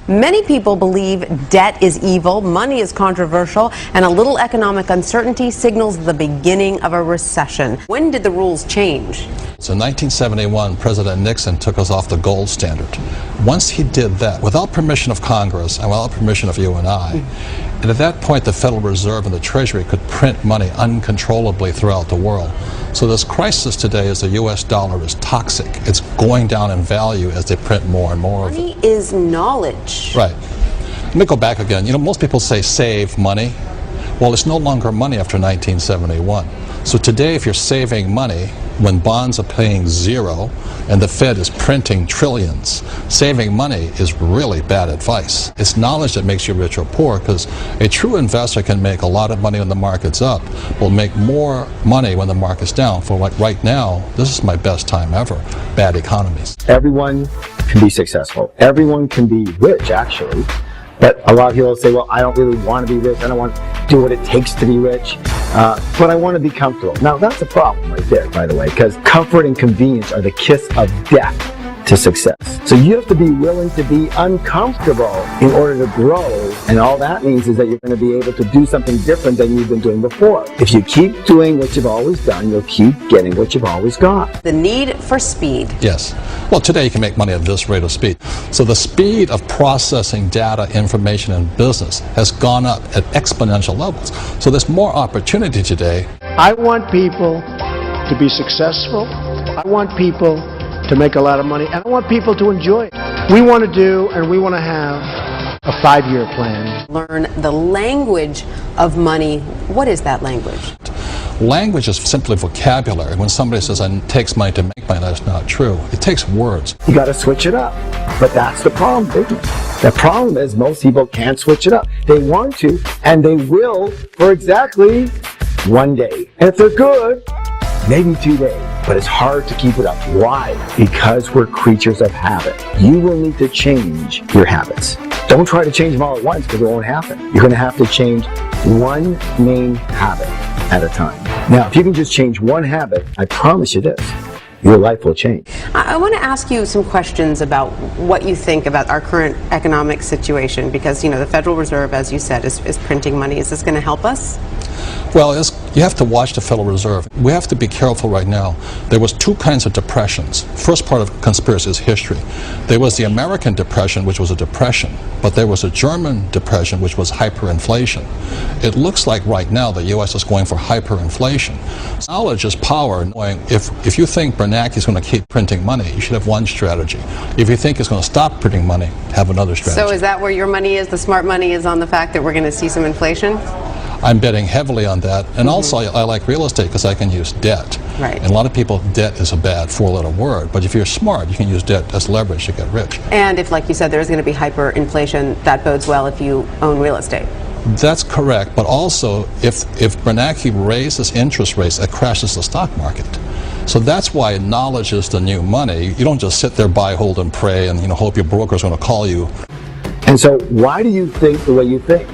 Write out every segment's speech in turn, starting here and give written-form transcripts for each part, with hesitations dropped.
Many people believe debt is evil, money is controversial, and a little economic uncertainty signals the beginning of a recession. When did the rules change? So in 1971, President Nixon took us off the gold standard. Once he did that, without permission of Congress and without permission of you and I, and at that point the Federal Reserve and the Treasury could print money uncontrollably throughout the world. So this crisis today is the U.S. dollar is toxic. It's going down in value as they print more and more of it. Money is knowledge. Right. Let me go back again. You know, most people say save money. Well, it's no longer money after 1971. So today, if you're saving money when bonds are paying zero and the Fed is printing trillions, saving money is really bad advice. It's knowledge that makes you rich or poor, because a true investor can make a lot of money when the market's up, will make more money when the market's down. For like right now, this is my best time ever. Bad economies. Everyone can be successful. Everyone can be rich, actually. But a lot of people say, well, I don't really want to be rich. I don't want to do what it takes to be rich. But I want to be comfortable. Now, that's a problem right there, by the way, because comfort and convenience are the kiss of death to success. So you have to be willing to be uncomfortable in order to grow. And all that means is that you're going to be able to do something different than you've been doing before. If you keep doing what you've always done, you'll keep getting what you've always got. The need for speed. Yes. Well, today you can make money at this rate of speed. So the speed of processing data, information, and business has gone up at exponential levels. So there's more opportunity today. I want people to be successful. I want people to make a lot of money, and I want people to enjoy it. We want to do, and we want to have a 5-year plan. Learn the language of money. What is that language? Language is simply vocabulary. When somebody says it takes money to make money, that's not true. It takes words. You got to switch it up. But that's the problem, isn't it? The problem is most people can't switch it up. They want to, and they will for exactly one day. And if they're good, maybe 2 days. But it's hard to keep it up. Why? Because we're creatures of habit. You will need to change your habits. Don't try to change them all at once, because it won't happen. You're going to have to change one main habit at a time. Now, if you can just change one habit, I promise you this, your life will change. I want to ask you some questions about what you think about our current economic situation, because, you know, the Federal Reserve, as you said, is printing money. Is this going to help us? Well, you have to watch the Federal Reserve. We have to be careful right now. There was two kinds of depressions. First part of conspiracy is history. There was the American Depression, which was a depression, but there was a German Depression, which was hyperinflation. It looks like right now the U.S. is going for hyperinflation. Knowledge is power. If you think Bernanke is going to keep printing money, you should have one strategy. If you think it's going to stop printing money, have another strategy. So is that where your money is? The smart money is on the fact that we're going to see some inflation? I'm betting heavily on that, and also I like real estate because I can use debt. Right. And a lot of people, debt is a bad four-letter word, but if you're smart, you can use debt as leverage to get rich. And if, like you said, there's going to be hyperinflation, that bodes well if you own real estate. That's correct, but also if Bernanke raises interest rates, it crashes the stock market. So that's why knowledge is the new money. You don't just sit there, buy, hold, and pray, and hope your broker's going to call you. And so why do you think the way you think?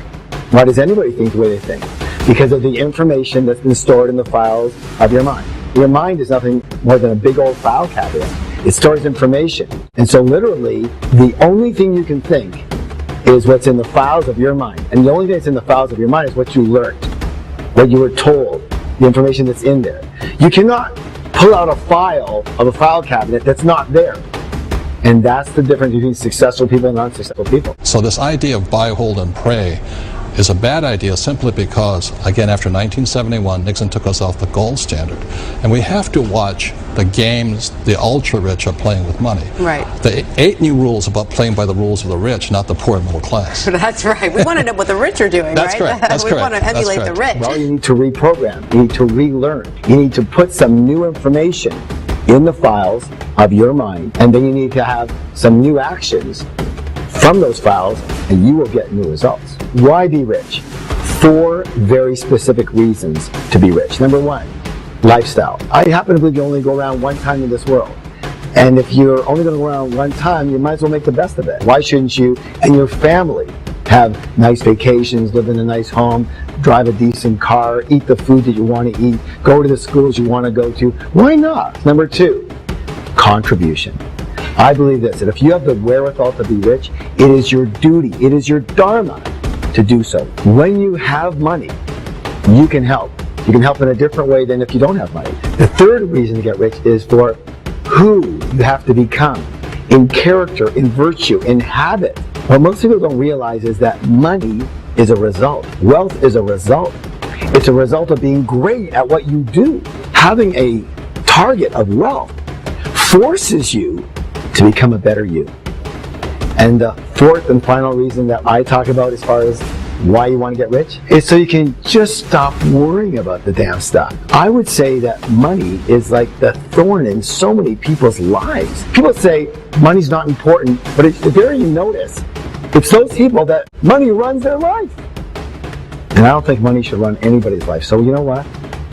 Why does anybody think the way they think? Because of the information that's been stored in the files of your mind. Your mind is nothing more than a big old file cabinet. It stores information. And so literally, the only thing you can think is what's in the files of your mind. And the only thing that's in the files of your mind is what you learned, what you were told, the information that's in there. You cannot pull out a file of a file cabinet that's not there. And that's the difference between successful people and unsuccessful people. So this idea of buy, hold, and pray is a bad idea simply because, again, after 1971, Nixon took us off the gold standard. And we have to watch the games the ultra-rich are playing with money. Right. The 8 new rules about playing by the rules of the rich, not the poor and middle class. That's right. We want to know what the rich are doing, That's right? Correct. That's we correct. want to emulate the rich. Well, you need to reprogram. You need to relearn. You need to put some new information in the files of your mind, and then you need to have some new actions from those files, and you will get new results. Why be rich? 4 very specific reasons to be rich. Number 1, lifestyle. I happen to believe you only go around one time in this world. And if you're only going to go around one time, you might as well make the best of it. Why shouldn't you and your family have nice vacations, live in a nice home, drive a decent car, eat the food that you want to eat, go to the schools you want to go to? Why not? Number 2, contribution. I believe this, that if you have the wherewithal to be rich, it is your duty, it is your dharma to do so. When you have money, you can help. You can help in a different way than if you don't have money. The third reason to get rich is for who you have to become in character, in virtue, in habit. What most people don't realize is that money is a result. Wealth is a result. It's a result of being great at what you do. Having a target of wealth forces you to become a better you. And the fourth and final reason that I talk about as far as why you want to get rich is so you can just stop worrying about the damn stuff. I would say that money is like the thorn in so many people's lives. People say money's not important, but it's there you notice. It's those people that money runs their life. And I don't think money should run anybody's life. So you know what?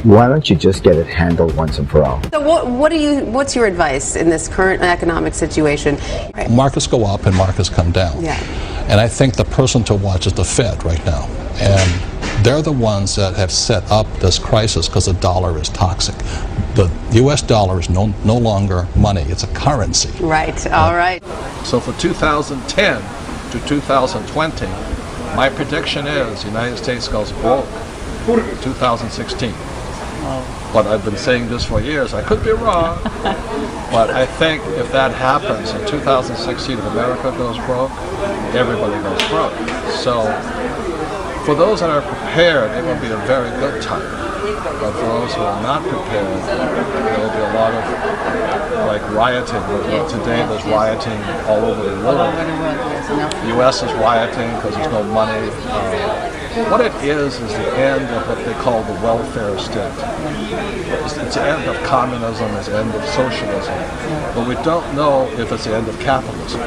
Why don't you just get it handled once and for all? So what's your advice in this current economic situation? Markets go up and markets come down. Yeah. And I think the person to watch is the Fed right now. And they're the ones that have set up this crisis because the dollar is toxic. The U.S. dollar is no longer money. It's a currency. Right. All right. So for 2010 to 2020, my prediction is the United States goes broke 2016. But I've been saying this for years. I could be wrong, but I think if that happens in 2016, if America goes broke, everybody goes broke. So for those that are prepared, it will be a very good time. But for those who are not prepared, there will be a lot of like rioting. Today there's rioting all over the world. The U.S. is rioting because there's no money. What it is the end of what they call the welfare state. It's the end of communism, it's the end of socialism. But we don't know if it's the end of capitalism.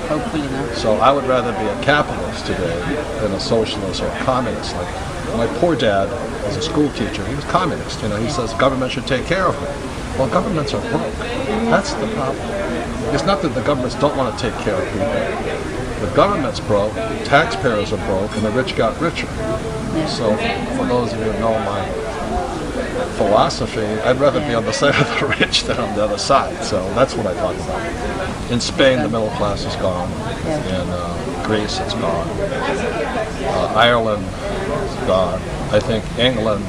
Hopefully not. So I would rather be a capitalist today than a socialist or a communist. Like my poor dad was a school teacher. He was communist. He says government should take care of me. Well, governments are broke. That's the problem. It's not that the governments don't want to take care of people. The government's broke, taxpayers are broke, and the rich got richer. So for those of you who know my philosophy, I'd rather be on the side of the rich than on the other side. So that's what I talk about. In Spain, the middle class is gone. In Greece, it's gone. Ireland is gone. I think England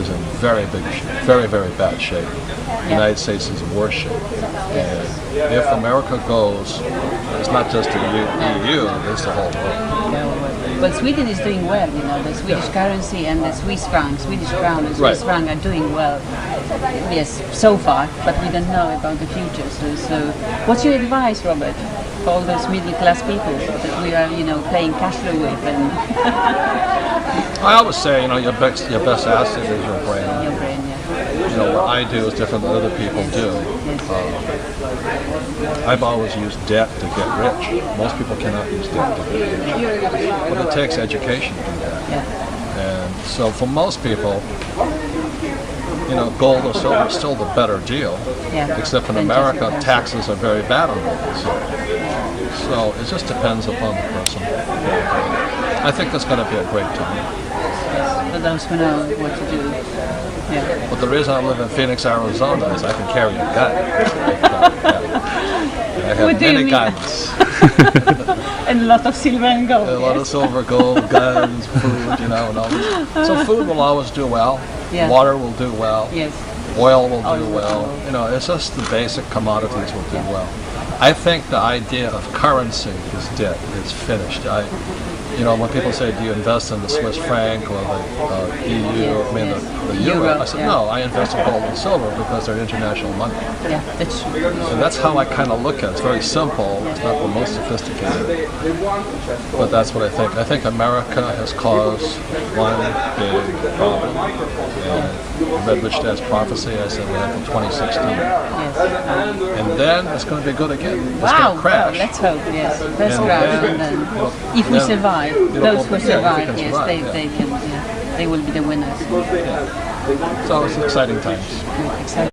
is in very very bad shape. The United States is in worse shape. And if America goes, it's not just the EU, it's the whole world. But Sweden is doing well, the Swedish currency and the Swiss franc, Swedish crown and Swiss franc are doing well. Yes, so far, but we don't know about the future. So what's your advice, Robert, for all those middle class people that we are, playing cash flow with? And I always say, your best asset is your brain. Your brain, yeah. What I do is different than other people do. I've always used debt to get rich. Most people cannot use debt to get rich. But it takes education to do that. Yeah. And so for most people, gold or silver is still the better deal. Yeah. Except in America, taxes are very bad on gold and silver. So it just depends upon the person. I think it's going to be a great time. For those who know what to do. Yeah. But the reason I live in Phoenix, Arizona is I can carry a gun. I have many guns. And a lot of silver and gold. A lot of silver, gold, guns, food, and all this. So food will always do well. Yeah. Water will do well. Yes. Oil will do well. It's just the basic commodities will do well. I think the idea of currency is dead. It's finished. When people say, do you invest in the Swiss franc or the EU, the euro? I said, no, I invest in gold and silver because they're international money. Yeah, that's true. And that's how I kind of look at it. It's very simple. It's not the most sophisticated. But that's what I think. I think America has caused one big problem. And read Rich Dad's Prophecy, I said that from 2016. Yes. And then it's going to be good again. It's going to crash. Well, let's hope, yes. First crash, and then if we survive, those who survive, yes, they can, they will be the winners. So it's exciting times. Exciting.